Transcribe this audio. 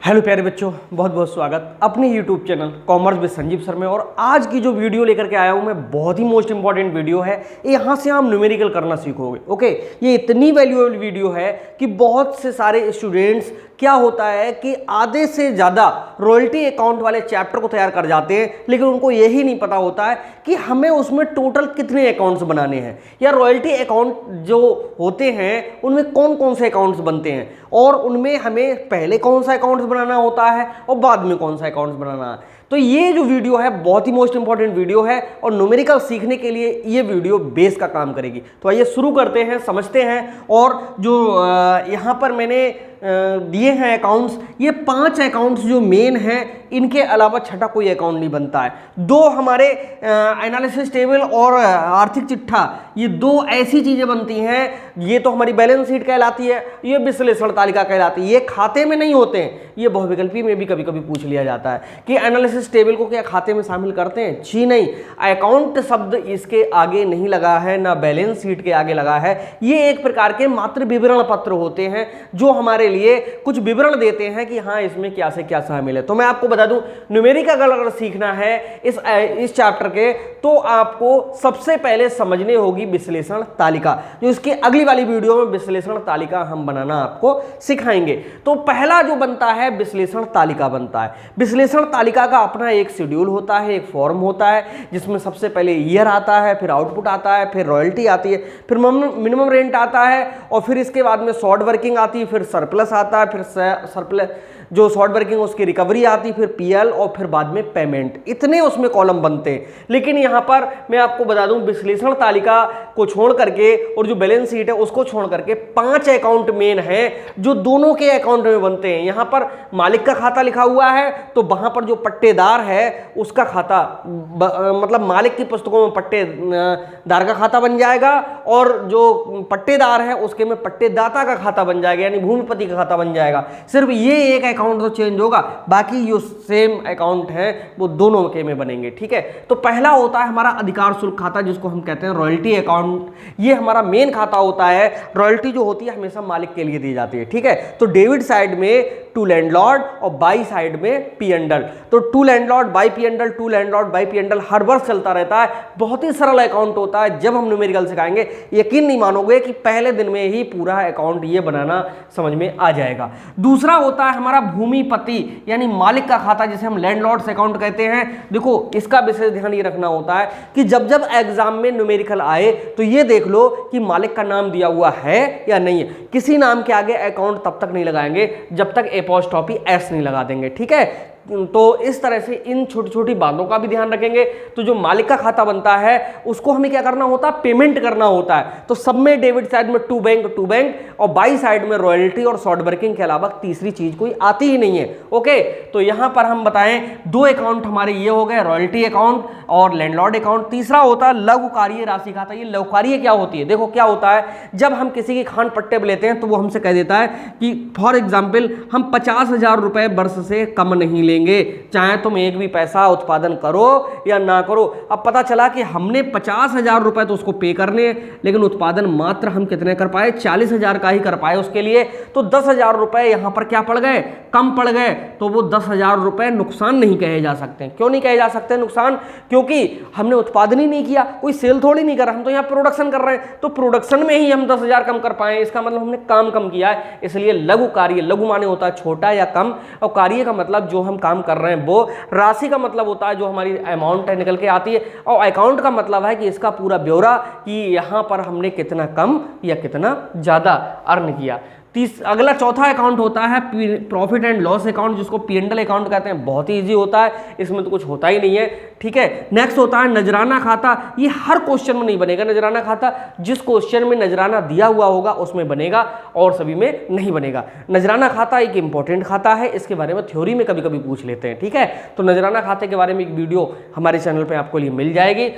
Hello प्यारे बच्चों, बहुत बहुत स्वागत अपने YouTube channel commerce with Sanjeev sir में। और आज की जो वीडियो लेकर के आया हूं मैं, बहुत ही मोस्ट इंपॉर्टेंट वीडियो है। यहाँ से आप न्यूमेरिकल करना सीखोगे। ओके, ये इतनी वैल्यूएबल वीडियो है कि बहुत से सारे स्टूडेंट्स क्या होता है कि आधे से ज़्यादा रॉयल्टी अकाउंट वाले चैप्टर को तैयार कर जाते हैं, लेकिन उनको यही नहीं पता होता है कि हमें उसमें टोटल कितने अकाउंट्स बनाने हैं, या रॉयल्टी अकाउंट जो होते हैं उनमें कौन कौन से अकाउंट्स बनते हैं, और उनमें हमें पहले कौन सा अकाउंट्स बनाना होता है और बाद में कौन सा अकाउंट्स बनाना है। तो ये जो वीडियो है बहुत ही मोस्ट इंपॉर्टेंट वीडियो है और न्यूमेरिकल सीखने के लिए ये वीडियो बेस का काम करेगी। तो आइए शुरू करते हैं, समझते हैं। और जो यहाँ पर मैंने दिए हैं अकाउंट्स, ये 5 अकाउंट्स जो मेन हैं, इनके अलावा छठा कोई अकाउंट नहीं बनता है। 2 हमारे एनालिसिस टेबल और आर्थिक चिट्ठा, ये 2 ऐसी चीज़ें बनती हैं। ये तो हमारी बैलेंस शीट कहलाती है, ये विश्लेषण तालिका कहलाती है। ये खाते में नहीं होते हैं, ये बहुविकल्पी में भी कभी कभी पूछ लिया जाता है कि एनालिसिस टेबल को क्या खाते में शामिल करते हैं। जी नहीं, अकाउंट शब्द इसके आगे नहीं लगा है, ना बैलेंस शीट के आगे लगा है। ये एक प्रकार के मात्र विवरण पत्र होते हैं जो हमारे लिए कुछ विवरण देते हैं कि हाँ इसमें क्या से क्या शामिल है। तो मैं आपको बता दूं, न्यूमेरिकल अगर सीखना है इस चैप्टर के, तो आपको सबसे पहले समझने होगी विश्लेषण तालिका। जो इसकी अगली वाली वीडियो में विश्लेषण तालिका हम बनाना आपको सिखाएंगे। तो पहला जो बनता है विश्लेषण तालिका बनता है। विश्लेषण तालिका का अपना एक शेड्यूल होता है, एक फॉर्म होता है, जिसमें सबसे पहले ईयर आता है, फिर आउटपुट आता है, फिर रॉयल्टी आती है, फिर मिनिमम रेंट आता है, और फिर इसके बाद में शॉर्ट वर्किंग आती है, फिर सरप्लस आता है, फिर सरप्लस जो शॉर्ट वर्किंग उसकी रिकवरी आती, फिर पीएल, और फिर बाद में पेमेंट। इतने उसमें कॉलम बनते हैं। लेकिन यहाँ पर मैं आपको बता दूं, विश्लेषण तालिका को छोड़ करके और जो बैलेंस शीट है उसको छोड़ करके 5 अकाउंट मेन है जो दोनों के अकाउंट में बनते हैं। यहाँ पर मालिक का खाता लिखा हुआ है, तो वहां पर जो पट्टेदार है उसका खाता, मतलब मालिक की पुस्तकों में पट्टेदार का खाता बन जाएगा, और जो पट्टेदार है उसके में पट्टेदाता का खाता बन जाएगा, यानी भूमिपति का खाता बन जाएगा। सिर्फ ये एक अकाउंट तो चेंज होगा, बाकी जो सेम अकाउंट है वो दोनों के में बनेंगे। ठीक है, तो पहला होता है हमारा अधिकार शुल्क खाता, जिसको हम कहते हैं रॉयल्टी अकाउंट। ये हमारा मेन खाता होता है। रॉयल्टी जो होती है हमेशा मालिक के लिए दी जाती है। ठीक है, तो डेबिट साइड में टू लैंडलॉर्ड और बाई साइड में पी एंडल। तो to landlord by P and L, to landlord by P and L हर वर्ष चलता रहता है। बहुत ही सरल अकाउंट होता है। जब हम न्यूमेरिकल सिखाएंगे, यकीन नहीं मानोगे कि पहले दिन में ही पूरा अकाउंट ये बनाना समझ में आ जाएगा। दूसरा होता है हमारा भूमिपति यानी मालिक का खाता, जिसे हम लैंडलॉर्ड्स अकाउंट कहते हैं। देखो, इसका विशेष ध्यान ये रखना होता है कि जब जब एग्जाम में न्यूमेरिकल आए तो ये देख लो कि मालिक का नाम दिया हुआ है या नहीं है। किसी नाम के आगे अकाउंट तब तक नहीं लगाएंगे जब तक एपॉस्ट्रोफी एस नहीं लगा देंगे। ठीक है, तो इस तरह से इन छोटी छोटी बातों का भी ध्यान रखेंगे। तो जो मालिक का खाता बनता है उसको हमें क्या करना होता है, पेमेंट करना होता है। तो सब में डेबिट साइड में टू बैंक, और बाई साइड में रॉयल्टी और शॉर्ट वर्किंग के अलावा तीसरी चीज कोई आती ही नहीं है। ओके, तो यहां पर हम बताएं 2 अकाउंट हमारे ये हो गए, रॉयल्टी अकाउंट और लैंडलॉर्ड अकाउंट। तीसरा होता है लघु कार्य राशि खाता। ये लघु कार्य क्या होती है? देखो क्या होता है, जब हम किसी की खान पट्टे पे लेते हैं तो वो हमसे कह देता है कि फॉर एग्जाम्पल हम 50,000 रुपए वर्ष से कम नहीं लेंगे, चाहे तुम एक भी पैसा उत्पादन करो या ना करो। अब पता चला कि हमने 50,000 रुपए तो उसको पे करने हैं, लेकिन उत्पादन मात्र हम कितने कर पाए, 40,000 का ही कर पाए उसके लिए। तो 10,000 रुपए यहां पर क्या पड़ गए, कम पड़ गए। तो वो 10,000 रुपए नुकसान नहीं कहे जा सकते। क्यों नहीं कहे जा सकते नुकसान? क्योंकि हमने उत्पादन ही नहीं किया, कोई सेल थोड़ी नहीं करा, हम तो यहाँ प्रोडक्शन कर रहे हैं। तो प्रोडक्शन में ही हम 10,000 कम कर पाए, इसका मतलब हमने काम कम किया है। इसलिए लघु कार्य, लघु माने होता है छोटा या कम, और कार्य का मतलब जो हम काम कर रहे हैं वो, राशि का मतलब होता है जो हमारी अमाउंट है निकल के आती है, और अकाउंट का मतलब है कि इसका पूरा ब्यौरा कि यहां पर हमने कितना कम या कितना ज्यादा अर्न किया। अगला चौथा अकाउंट होता है प्रॉफिट एंड लॉस अकाउंट, जिसको पी&एल अकाउंट कहते हैं। बहुत ही इजी होता है, इसमें तो कुछ होता ही नहीं है। ठीक है, नेक्स्ट होता है नजराना खाता। ये हर क्वेश्चन में नहीं बनेगा नजराना खाता। जिस क्वेश्चन में नजराना दिया हुआ होगा उसमें बनेगा, और सभी में नहीं बनेगा। नजराना खाता एक इंपॉर्टेंट खाता है, इसके बारे में थ्योरी में कभी कभी पूछ लेते हैं। ठीक है, तो नजराना खाते के बारे में एक वीडियो हमारे चैनल पर आपको लिए मिल जाएगी।